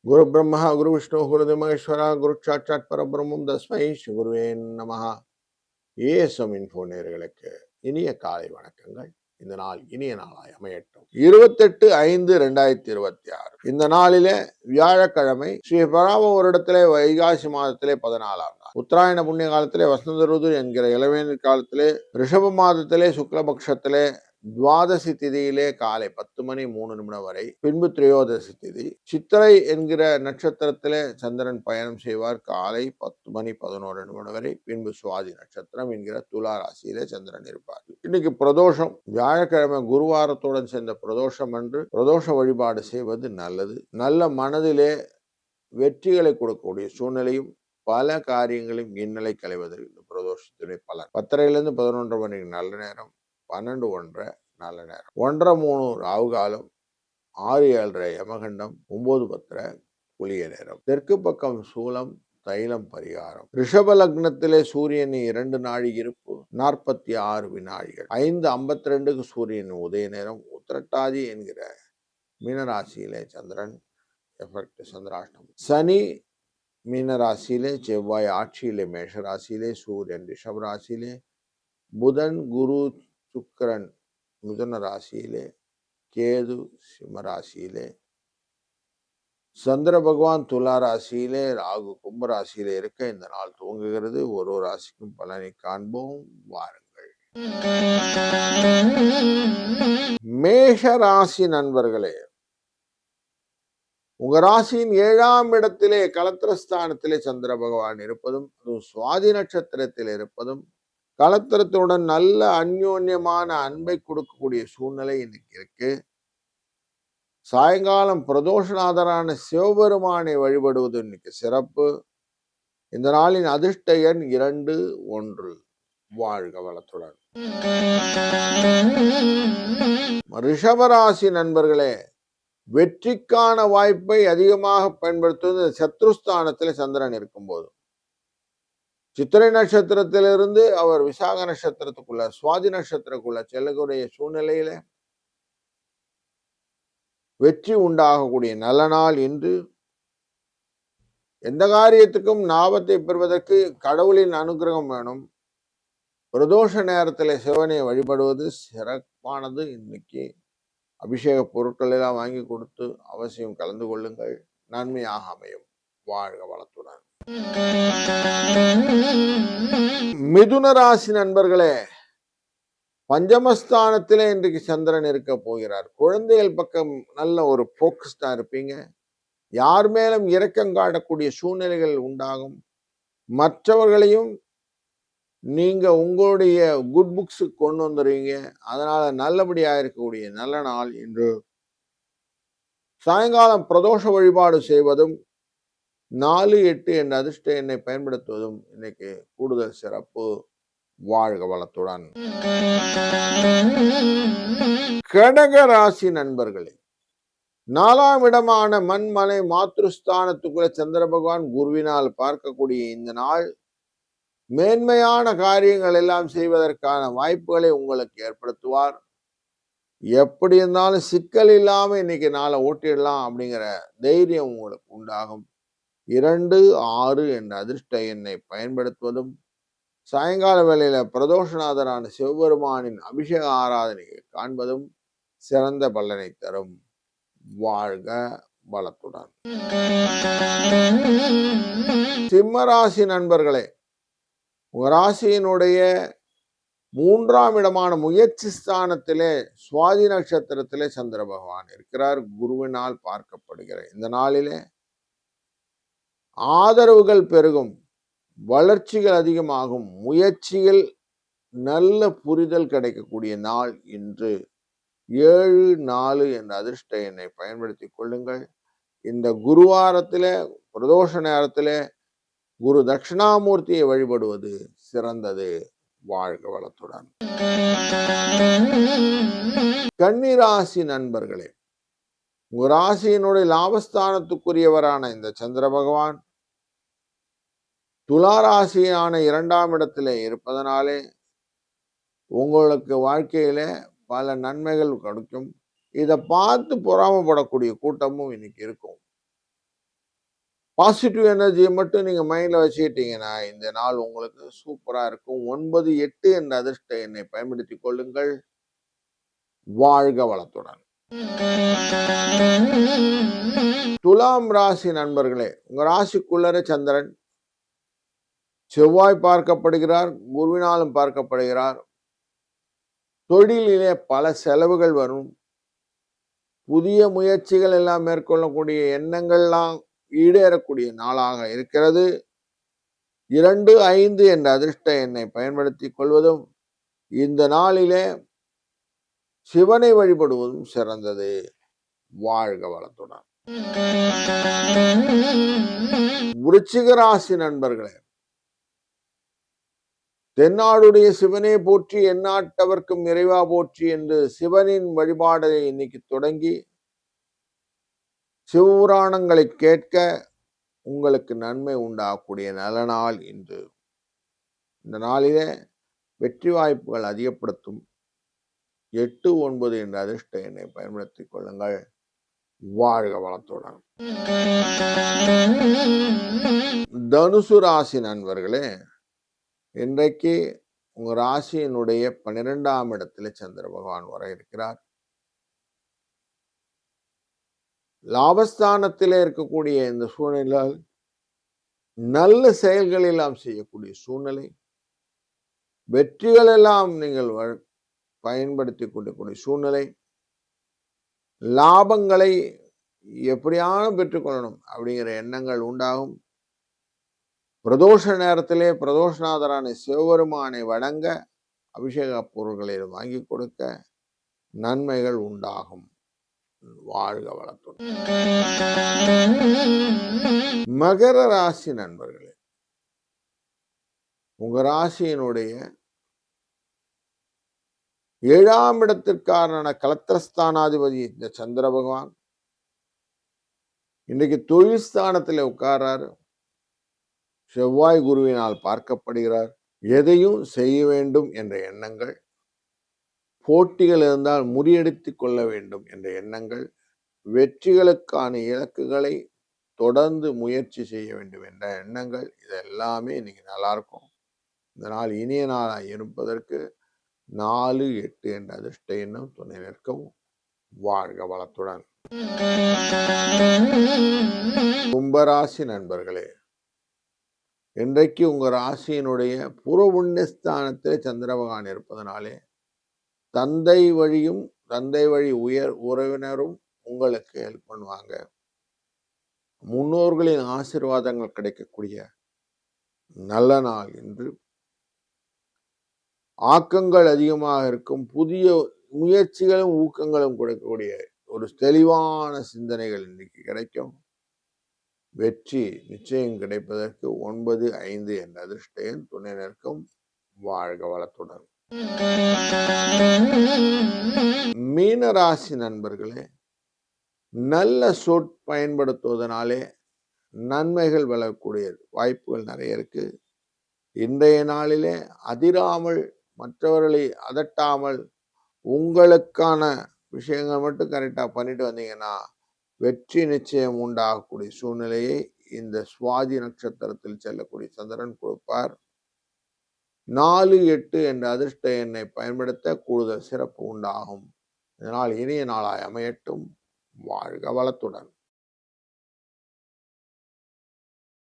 குரு பிரம்மா குரு விஷ்ணு குரு மகேஸ்வரா குரு சாட்சாத் பரபிரம்மம் தஸ்மை ஸ்ரீ குருவே நமஹ. ஏஎஸ்எம் இன்ஃபோ நேயர்களுக்கு இனிய காலை வணக்கங்கள். இந்த நாள் இனிய நாளாய் அமையட்டும். 28/5/2026 இந்த நாளிலே வியாழக்கிழமை ஸ்ரீ பராம வருடத்திலே வைகாசி மாதத்திலே 14ஆம் நாள், உத்தராயண புண்ணிய காலத்திலே வசந்த ருது என்கிற இளவேநீர் காலத்திலே ரிஷப மாதத்திலே சுக்லபக்ஷத்திலே துவாதசி திதியிலே காலை 10:03 வரை, பின்பு திரையோதசி திதி. சித்திரை என்கிற நட்சத்திரத்திலே சந்திரன் பயணம் செய்வார் காலை 10:11 வரை, பின்பு சுவாதி நட்சத்திரம் என்கிற துலா ராசியிலே சந்திரன் இருப்பார். இன்னைக்கு பிரதோஷம், வியாழக்கிழமை குருவாரத்துடன் சேர்ந்த பிரதோஷம் அன்று பிரதோஷ வழிபாடு செய்வது நல்லது. நல்ல மனதிலே வெற்றிகளை கொடுக்கக்கூடிய சூழ்நிலையும் பல காரியங்களையும் இன்னலை களைவதற்கு இந்த பிரதோஷத்துடைய பலன். 10:30 11 மணிக்கு நல்ல நேரம், 12:01 நல்ல நேரம், 1:03 ராகு காலம், 6:07 யமகண்டம், 9:10 குளிய நேரம். தெற்கு பக்கம் சூலம், தைலம் பரிகாரம். ரிஷப லக்னத்திலே சூரியன் 2 நாழி இருப்பு, 46 வினாடிகள். 5:52 சூரியன் உதய நேரம். உத்திரட்டாதி என்கிற மீனராசியிலே சந்திரன் எஃபெக்ட், சந்திராஷ்டம். சனி மீனராசியிலே, செவ்வாய் ஆட்சியிலே மேஷராசியிலே, சூரியன் ரிஷப ராசியிலே, புதன் குரு சுக்கிரன் மிதுன ராசியிலே, கேது சிம்ம ராசியிலே, சந்திர பகவான் துலா ராசியிலே, ராகு கும்ப ராசியிலே இருக்க இந்த நாள் துவங்குகிறது. ஒரு ராசிக்கும் பலனை காண்போம் வாருங்கள். மேஷ ராசி நண்பர்களே, உங்க ராசியின் 7ஆம் இடத்திலே கலத்திரஸ்தானத்திலே சந்திர பகவான் இருப்பதும், சுவாதி நட்சத்திரத்தில் இருப்பதும், கலத்திரத்துடன் நல்ல அந்யோன்யமான அன்பை கொடுக்கக்கூடிய சூழ்நிலை இன்னைக்கு இருக்கு. சாயங்காலம் பிரதோஷநாதரான சிவபெருமானை வழிபடுவது இன்னைக்கு சிறப்பு. இந்த நாளின் அதிர்ஷ்ட எண் 2, 1. வாழ்க வளத்துடன். ரிஷபராசி நண்பர்களே, வெற்றிக்கான வாய்ப்பை அதிகமாக பயன்படுத்துவது சத்ருஸ்தானத்தில் சந்திரன் இருக்கும்போது. சித்திரை நட்சத்திரத்திலிருந்து அவர் விசாக நட்சத்திரத்துக்குள்ள, சுவாதி நட்சத்திரக்குள்ள செல்லக்கூடிய சூழ்நிலையில வெற்றி உண்டாகக்கூடிய நல்ல நாள் இன்று. எந்த காரியத்துக்கும் லாபத்தை பெறுவதற்கு கடவுளின் அனுகிரகம் வேணும். பிரதோஷ நேரத்தில் சிவனை வழிபடுவது சிறப்பானது. இன்னைக்கு அபிஷேக பொருட்கள் எல்லாம் வாங்கி கொடுத்து அவசியம் கலந்து கொள்ளுங்கள், நன்மையாக அமையும். வாழ்க வளத்துடன். மிதுன ராசி நண்பர்களே, பஞ்சமஸ்தானத்திலே இன்றைக்கு சந்திரன் இருக்க போகிறார். குழந்தைகள் பக்கம் நல்ல ஒரு போக்கஸ்டா இருப்பீங்க. யார் மேலும் இரக்கம் காட்டக்கூடிய சூழ்நிலைகள் உண்டாகும். மற்றவர்களையும் நீங்க உங்களுடைய குட் புக்ஸ் கொண்டு வந்துடுவீங்க. அதனால நல்லபடியா இருக்கக்கூடிய நல்ல நாள் இன்று. சாயங்காலம் பிரதோஷ வழிபாடு செய்வதும் 4, 8 என்ற அதிர்ஷ்ட எண்ணை பயன்படுத்துவதும் இன்னைக்கு கூடுதல் சிறப்பு. வாழ்க வளத்துடன். கடக ராசி நண்பர்களே, 4ஆம் இடமான மண்மனை மாத்ருஸ்தானத்துக்குள்ள சந்திர பகவான் குருவினால் பார்க்கக்கூடிய இந்த நாள் மேன்மையான காரியங்கள் எல்லாம் செய்வதற்கான வாய்ப்புகளை உங்களுக்கு ஏற்படுத்துவார். எப்படி இருந்தாலும் சிக்கல் இல்லாம இன்னைக்கு நாளை ஓட்டிடலாம் அப்படிங்கிற தைரியம் உங்களுக்கு உண்டாகும். 2, 6 என்ற அதிர்ஷ்ட எண்ணை பயன்படுத்துவதும், சாயங்கால வேளையில பிரதோஷநாதரான சிவபெருமானின் அபிஷேக ஆராதனையை காண்பதும் சிறந்த பலனை தரும். வாழ்க வளத்துடன். சிம்ம ராசி நண்பர்களே, உங்க ராசியினுடைய 3ஆம் இடமான முயற்சி ஸ்தானத்திலே சுவாதி நட்சத்திரத்திலே சந்திர பகவான் இருக்கிறார். குருவினால் பார்க்கப்படுகிற இந்த நாளிலே ஆதரவுகள் பெருகும், வளர்ச்சிகள் அதிகமாகும், முயற்சிகள் நல்ல புரிதல் கிடைக்கக்கூடிய நாள் இன்று. 7, 4 என்ற அதிர்ஷ்ட எண்ணை பயன்படுத்தி கொள்ளுங்கள். இந்த குருவாரத்திலே பிரதோஷ நேரத்திலே குரு தட்சிணாமூர்த்தியை வழிபடுவது சிறந்தது. வாழ்க வளத்துடன். கன்னிராசி நண்பர்களே, உங்க ராசியினுடைய லாபஸ்தானத்துக்குரியவரான இந்த சந்திர பகவான் துலா ராசியான 2ஆம் இடத்திலே இருப்பதனாலே உங்களுக்கு வாழ்க்கையில பல நன்மைகள் கிடைக்கும். இதை பார்த்து பொறாமப்படக்கூடிய கூட்டமும் இன்னைக்கு இருக்கும். பாசிட்டிவ் எனர்ஜியை மட்டும் நீங்க மைண்ட்ல வச்சுக்கிட்டீங்கன்னா இந்த நாள் உங்களுக்கு சூப்பரா இருக்கும். 9, 8 என்ற அதிர்ஷ்ட எண்ணை பயன்படுத்திக் கொள்ளுங்கள். வாழ்க வளத்துடன். துலாம் ராசி நண்பர்களே, உங்க ராசிக்குள்ளர சந்திரன், செவ்வாய் பார்க்கப்படுகிறார், குருவினாலும் பார்க்கப்படுகிறார். தொழிலிலே பல செலவுகள் வரும். புதிய முயற்சிகள் எல்லாம் மேற்கொள்ளக்கூடிய எண்ணங்கள்லாம் ஈடேறக்கூடிய நாளாக இருக்கிறது. 2, 5 என்ற அதிர்ஷ்ட எண்ணை பயன்படுத்திக் கொள்வதும் இந்த நாளிலே சிவனை வழிபடுவதும் சிறந்தது. வாழ்க வளத்துடன். விருச்சிக ராசி நண்பர்களே, தென்னாடுடைய சிவனே போற்றி எந்நாட்டவர்க்கும் இறைவா போற்றி என்று சிவனின் வழிபாடை இன்னைக்கு தொடங்கி சிவபுராணங்களை கேட்க உங்களுக்கு நன்மை உண்டாகக்கூடிய நல்ல நாள் இன்று. இந்த நாளிலே வெற்றி வாய்ப்புகள் அதிகப்படுத்தும் 8, 9 என்ற அதிர்ஷ்ட எண்ணை பயன்படுத்திக் கொள்ளுங்கள். வாழ்க வளத்துடன். தனுசு ராசி நண்பர்களே, இன்றைக்கு உங்க ராசியினுடைய 12ஆம் இடத்துல சந்திர பகவான் வர இருக்கிறார். லாபஸ்தானத்திலே இருக்கக்கூடிய இந்த சூழ்நிலையால் நல்ல செயல்கள் எல்லாம் செய்யக்கூடிய சூழ்நிலை, வெற்றிகள் எல்லாம் நீங்கள் பயன்படுத்திக் கொள்ளக்கூடிய சூழ்நிலை, லாபங்களை எப்படியான பெற்றுக்கொள்ளணும் அப்படிங்கிற எண்ணங்கள் உண்டாகும். பிரதோஷ நேரத்திலே பிரதோஷநாதரான சிவபெருமானை வணங்க அபிஷேக பொருட்களை வாங்கி கொடுக்க நன்மைகள் உண்டாகும். வாழ்க வளத்துடன். மகர ராசி நண்பர்களே, உங்க ராசியினுடைய 7ஆம் இடத்திற்கான கலத்திரஸ்தானாதிபதி இந்த சந்திர பகவான் இன்னைக்கு தொழில் ஸ்தானத்தில் உட்கார்றாரு. செவ்வாய் குருவினால் பார்க்கப்படுகிறார். எதையும் செய்ய வேண்டும் என்ற எண்ணங்கள், போட்டிகள் இருந்தால் முறியடித்துக் கொள்ள வேண்டும் என்ற எண்ணங்கள், வெற்றிகளுக்கான இலக்குகளை தொடர்ந்து முயற்சி செய்ய வேண்டும் என்ற எண்ணங்கள், இதெல்லாமே இன்னைக்கு நல்லா இருக்கும். இந்த நாள் இனிய நாளாக இருப்பதற்கு 4, 8 என்ற அதிர்ஷ்ட எண்ணம் துணை நிற்கவும். வாழ்க வளத்துடன். கும்பராசி நண்பர்களே, இன்றைக்கு உங்க ராசியினுடைய புறபுண்ணியஸ்தானத்தில் சந்திர பகவான் இருப்பதனாலே தந்தை வழியும் தந்தை வழி உறவினரும் உங்களுக்கு ஹெல்ப் பண்ணுவாங்க. முன்னோர்களின் ஆசீர்வாதங்கள் கிடைக்கக்கூடிய நல்ல நாள் என்று. ஆக்கங்கள் அதிகமாக இருக்கும். புதிய முயற்சிகளும் ஊக்கங்களும் கொடுக்கக்கூடிய ஒரு தெளிவான சிந்தனைகள் இன்னைக்கு கிடைக்கும். வெற்றி நிச்சயம் கிடைப்பதற்கு 9, 5 என்ற அதிர்ஷ்ட எண் துணை நிற்கும். வாழ்க வளத்துடன். மீன ராசி நண்பர்களே, நல்ல சொற் பயன்படுத்துவதனாலே நன்மைகள் விளக்கக்கூடிய வாய்ப்புகள் நிறைய இருக்கு. இன்றைய நாளிலே அதிராமல், மற்றவர்களை அதட்டாமல், உங்களுக்கான விஷயங்கள் மட்டும் கரெக்டா பண்ணிட்டு வந்தீங்கன்னா வெற்றி நிச்சயம் உண்டாகக்கூடிய சூழ்நிலையை இந்த சுவாதி நட்சத்திரத்தில் செல்லக்கூடிய சந்திரன் கொடுப்பார். 4, 8 என்ற அதிர்ஷ்ட எண்ணை பயன்படுத்த கூடுதல் சிறப்பு உண்டாகும். இதனால் இனிய நாளாய் அமையட்டும். வாழ்க வளத்துடன்.